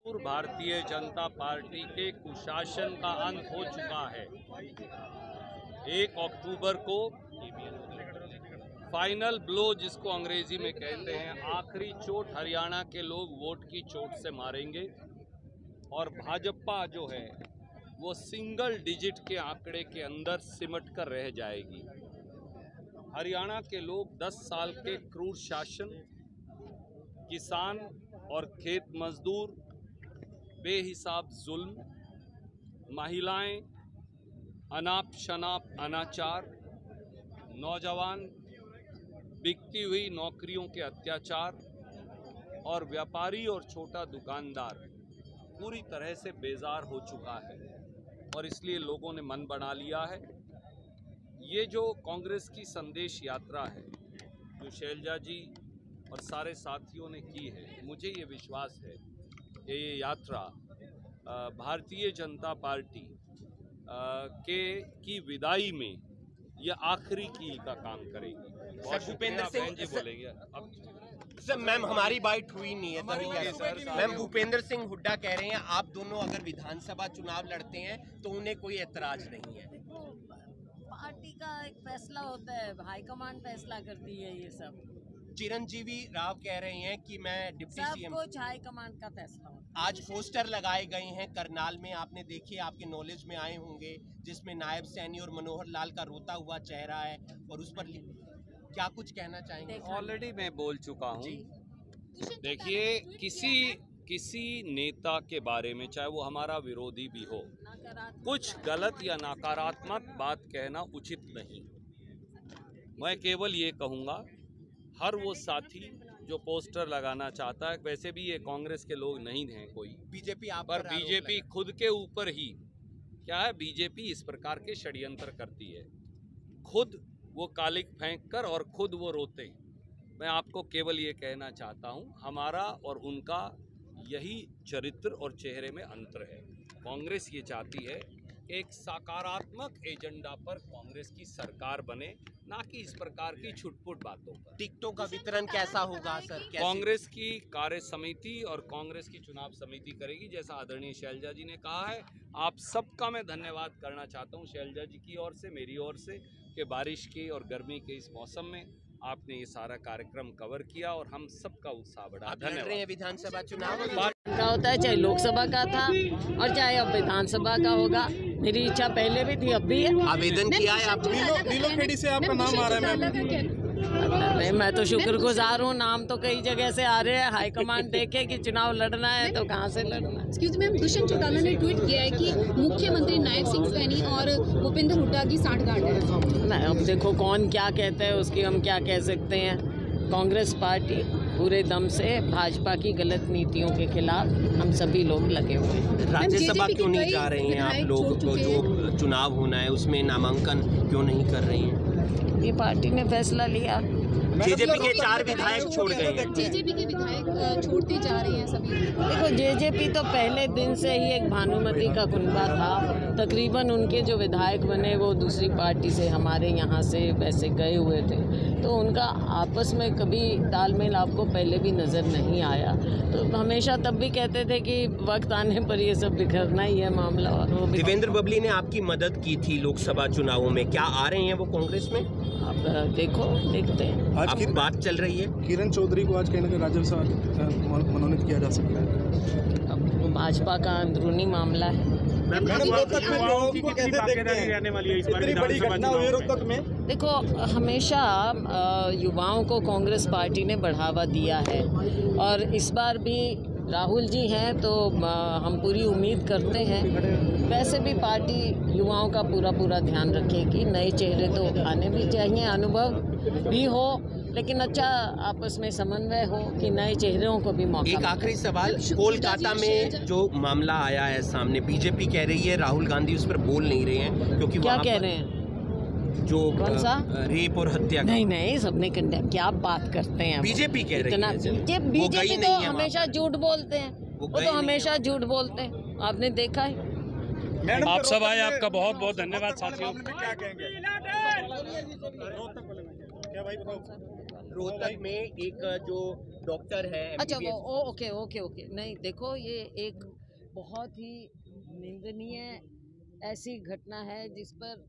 Bharatiya Janata party के कुशासन का अंत हो चुका है। 1 अक्टूबर को फाइनल ब्लो, जिसको अंग्रेजी में कहते हैं, आखिरी चोट हरियाणा के लोग वोट की चोट से मारेंगे और भाजपा जो है वो सिंगल डिजिट के आंकड़े के अंदर सिमट कर रह जाएगी। हरियाणा के लोग 10 साल के क्रूर शासन, किसान और खेत मजदूर, बेहिसाब जुल्म, महिलाएं, अनाप शनाप अनाचार, नौजवान, बिकती हुई नौकरियों के अत्याचार और व्यापारी और छोटा दुकानदार पूरी तरह से बेजार हो चुका है और इसलिए लोगों ने मन बना लिया है। ये जो कांग्रेस की संदेश यात्रा है जो शैलजा जी और सारे साथियों ने की है, मुझे ये विश्वास है कि ये यात्रा भारतीय जनता पार्टी की विदाई में ये आखिरी कील का काम करेगी। सर, भूपेंद्र सिंह जी बोलेंगे अब। सर, मैम हमारी बाइट हुई नहीं है तभी कह रहा हूं। मैम, भूपेंद्र सिंह हुड्डा कह रहे हैं आप दोनों अगर विधानसभा चुनाव लड़ते हैं तो उन्हें कोई ऐतराज नहीं है। पार्टी का एक फैसला होता है, हाईकमान फैसला करती है ये सब। चिरंजीवी राव कह रहे हैं कि मैं डिप्टी सीएम, सब कुछ हाईकमान का फैसला होता है। आज पोस्टर लगाए गए हैं करनाल में, आपने देखे, आपके नॉलेज में आए होंगे, जिसमें नायब सैनी और मनोहर लाल का रोता हुआ चेहरा है और उस पर क्या कुछ कहना चाहेंगे? ऑलरेडी मैं बोल चुका हूँ। देखिए, किसी नेता के बारे में, चाहे वो हमारा विरोधी भी हो, कुछ गलत या नकारात्मक बात कहना उचित नहीं। मैं केवल ये कहूँगा, हर वो साथी जो पोस्टर लगाना चाहता है, वैसे भी ये कांग्रेस के लोग नहीं हैं कोई, बीजेपी आप पर बीजेपी खुद के ऊपर ही क्या है, बीजेपी इस प्रकार के षड्यंत्र करती है, खुद वो कालिक फेंक कर और खुद वो रोते हैं। मैं आपको केवल ये कहना चाहता हूँ, हमारा और उनका यही चरित्र और चेहरे में अंतर है। कांग्रेस ये चाहती है कि एक सकारात्मक एजेंडा पर कांग्रेस की सरकार बने, ना कि इस प्रकार की छुटपुट बातों पर। टिकटों का वितरण कैसा होगा सर? कांग्रेस की कार्य समिति और कांग्रेस की चुनाव समिति करेगी, जैसा आदरणीय शैलजा जी ने कहा है। आप सबका मैं धन्यवाद करना चाहता हूं, शैलजा जी की ओर से, मेरी ओर से, कि बारिश के और गर्मी के इस मौसम में आपने ये सारा कार्यक्रम कवर किया और हम सबका उत्साह बढ़ा। धन्यवाद। विधानसभा चुनाव का होता है, चाहे लोकसभा का था और चाहे अब विधानसभा का होगा। मेरी इच्छा पहले भी थी, अब भी है। आवेदन किया है आपने? नीलोखेड़ी से आपका नाम आ रहा है। नहीं, मैं तो शुक्रगुजार हूँ, नाम तो कई जगह से आ रहे हैं। हाईकमान देखे कि चुनाव लड़ना है तो कहाँ से लड़ना है। एक्सक्यूज मैम, दुष्यंत चौटाला ने ट्वीट किया है कि मुख्यमंत्री नायब सिंह सैनी और भूपेंद्र हुड्डा की साठगांठ है। अब देखो कौन क्या कहता है, उसकी हम क्या कह सकते हैं। कांग्रेस पार्टी पूरे दम से भाजपा की गलत नीतियों के खिलाफ हम सभी लोग लगे हुए हैं। राज्यसभा क्यों नहीं जा रहे हैं आप लोग? जो चुनाव होना है उसमें नामांकन क्यों नहीं कर रही हैं? ये पार्टी ने फैसला लिया। जेजेपी के 4 विधायक छोड़ गए हैं। जेजेपी के विधायक छोड़ते जा रहे हैं सभी। देखो, जेजेपी तो पहले दिन से ही एक भानुमति का कुनबा था। तकरीबन उनके जो विधायक बने वो दूसरी पार्टी से हमारे यहाँ से वैसे गए हुए थे, तो उनका आपस में कभी तालमेल आपको पहले भी नज़र नहीं आया। तो हमेशा तब भी कहते थे कि वक्त आने पर ये सब बिखरना ही है मामला। और वो देवेंद्र बबली ने आपकी मदद की थी लोकसभा चुनावों में, क्या आ रहे हैं वो कांग्रेस में? अब देखते हैं। आज की बात चल रही है किरण चौधरी को आज कहीं ना कहीं राज्यसभा मनोनीत किया जा सकता है। अब भाजपा का अंदरूनी मामला है। देखो, हमेशा युवाओं को कांग्रेस पार्टी ने बढ़ावा दिया है और इस बार भी राहुल जी हैं तो हम पूरी उम्मीद करते हैं। वैसे भी पार्टी युवाओं का पूरा ध्यान रखेगी। नए चेहरे तो आने भी चाहिए, अनुभव भी हो, लेकिन अच्छा आपस में समन्वय हो कि नए चेहरों को भी मौका। एक आखिरी सवाल, कोलकाता में जो मामला आया है सामने, बीजेपी कह रही है राहुल गांधी उस पर बोल नहीं रहे हैं क्योंकि क्या कह रहे हैं? जो कौन सा रेप और हत्या? नहीं, सबने कंडेम। क्या बात करते हैं? बीजेपी कह रही है। बीजेपी तो हमेशा झूठ बोलते हैं, वो तो हमेशा झूठ बोलते हैं, आपने देखा है। आप सब आए, आपका बहुत बहुत धन्यवाद साथियों। क्या कहेंगे? क्या भाई बताओ? रोहतक में एक जो डॉक्टर है अच्छा MBBS वो ओके ओके ओके नहीं देखो ये एक बहुत ही निंदनीय ऐसी घटना है जिस पर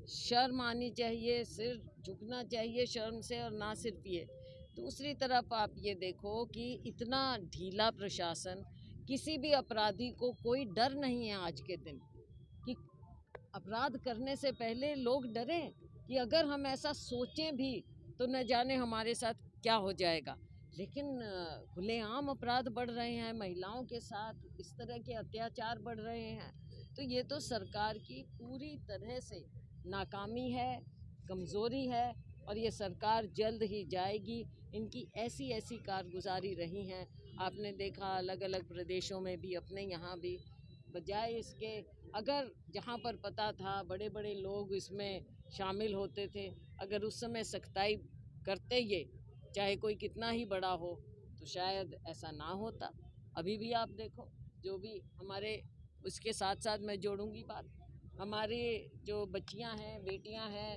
शर्म आनी चाहिए, सिर झुकना चाहिए शर्म से। और ना सिर्फ ये, दूसरी तरफ आप ये देखो कि इतना ढीला प्रशासन, किसी भी अपराधी को कोई डर नहीं है आज के दिन कि अपराध करने से पहले लोग डरें कि अगर हम ऐसा सोचें भी तो न जाने हमारे साथ क्या हो जाएगा। लेकिन खुलेआम अपराध बढ़ रहे हैं, महिलाओं के साथ इस तरह के अत्याचार बढ़ रहे हैं, तो ये तो सरकार की पूरी तरह से नाकामी है, कमज़ोरी है। और ये सरकार जल्द ही जाएगी। इनकी ऐसी ऐसी कारगुजारी रही हैं, आपने देखा अलग अलग प्रदेशों में भी, अपने यहाँ भी। बजाय इसके अगर जहाँ पर पता था बड़े बड़े लोग इसमें शामिल होते थे, अगर उस समय सख्ताई करते ये, चाहे कोई कितना ही बड़ा हो, तो शायद ऐसा ना होता। अभी भी आप देखो जो भी हमारे, उसके साथ साथ मैं जोड़ूंगी बात, हमारी जो बच्चियां हैं, बेटियां हैं,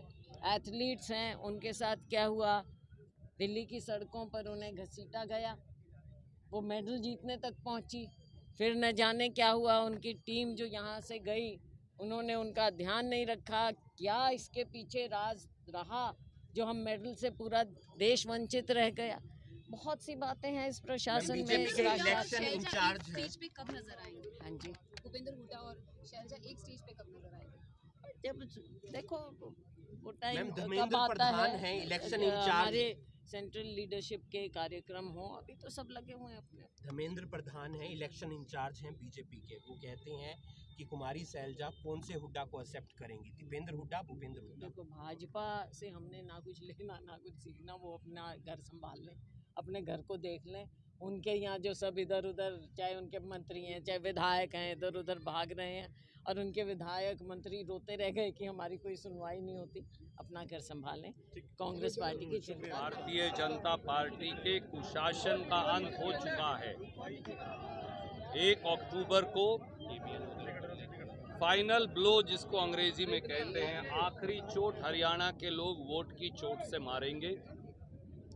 एथलीट्स हैं, उनके साथ क्या हुआ। दिल्ली की सड़कों पर उन्हें घसीटा गया, वो मेडल जीतने तक पहुंची, फिर न जाने क्या हुआ। उनकी टीम जो यहाँ से गई, उन्होंने उनका ध्यान नहीं रखा। क्या इसके पीछे राज रहा जो हम मेडल से पूरा देश वंचित रह गया। बहुत सी बातें हैं इस प्रशासन में, बीजेपी इस के राष्ट्र इलेक्शन में। इंचार्ज हैं। स्टेज पे कब नजर आएंगे? हाँ जी, भूपेंद्र हुड्डा और शैलजा एक स्टेज पे कब नजर आएंगे? जब देखो वो टाइम मैम, कब धर्मेंद्र आता प्रधान है, हैं इलेक्शन इंचार्ज। हमारे सेंट्रल लीडरशिप के कार्यक्रम हो, अभी तो सब लगे हुए हैं अपने। धर्मेंद्र प्रधान हैं इलेक्शन इंचार्ज हैं बीजेपी के। वो कहते हैं कि कुमारी शैलजा कौन से हुड्डा को एक्सेप्ट करेंगी, दीपेंद्र हुड्डा, भूपेंद्र हुड्डा। देखो भाजपा से हमने ना कुछ लेना ना कुछ सीखना, वो अपना घर संभाल लें, अपने घर को देख लें। उनके यहाँ जो सब इधर उधर, चाहे उनके मंत्री हैं चाहे विधायक हैं, इधर उधर भाग रहे हैं, और उनके विधायक मंत्री रोते रह गए कि हमारी कोई सुनवाई नहीं होती। अपना घर संभालें, कांग्रेस पार्टी की चिंता। भारतीय जनता पार्टी के कुशासन का अंत हो चुका है। 1 अक्टूबर को फाइनल ब्लो, जिसको अंग्रेजी में कहते हैं, आखिरी चोट हरियाणा के लोग वोट की चोट से मारेंगे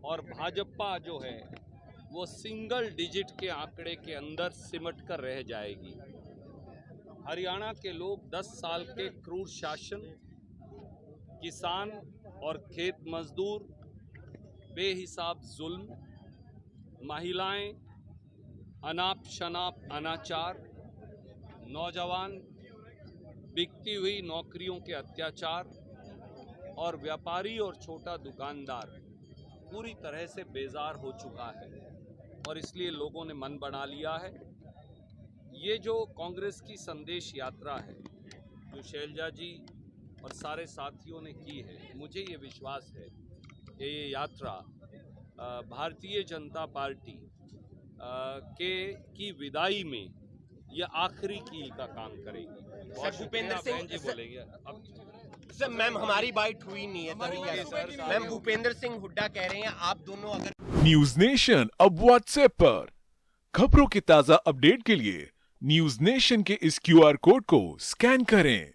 और भाजपा जो है वो सिंगल डिजिट के आंकड़े के अंदर सिमट कर रह जाएगी। हरियाणा के लोग 10 साल के क्रूर शासन, किसान और खेत मजदूर, बेहिसाब जुल्म, महिलाएं, अनाप शनाप अनाचार, नौजवान, बिकती हुई नौकरियों के अत्याचार और व्यापारी और छोटा दुकानदार पूरी तरह से बेजार हो चुका है। और इसलिए लोगों ने मन बना लिया है। ये जो कांग्रेस की संदेश यात्रा है जो शैलजा जी और सारे साथियों ने की है, मुझे ये विश्वास है कि ये यात्रा भारतीय जनता पार्टी की विदाई में यह आखिरी कील का काम करेगी। सर, भूपेंद्र सिंह बहन जी बोलेंगे अब। सर मैम, हमारी बाइट हुई नहीं है तभी कह रहे हैं। मैम, भूपेंद्र सिंह हुड्डा कह रहे हैं आप दोनों अगर न्यूज नेशन अब व्हाट्सएप पर खबरों के ताजा अपडेट के लिए न्यूज नेशन के इस QR कोड को स्कैन करें।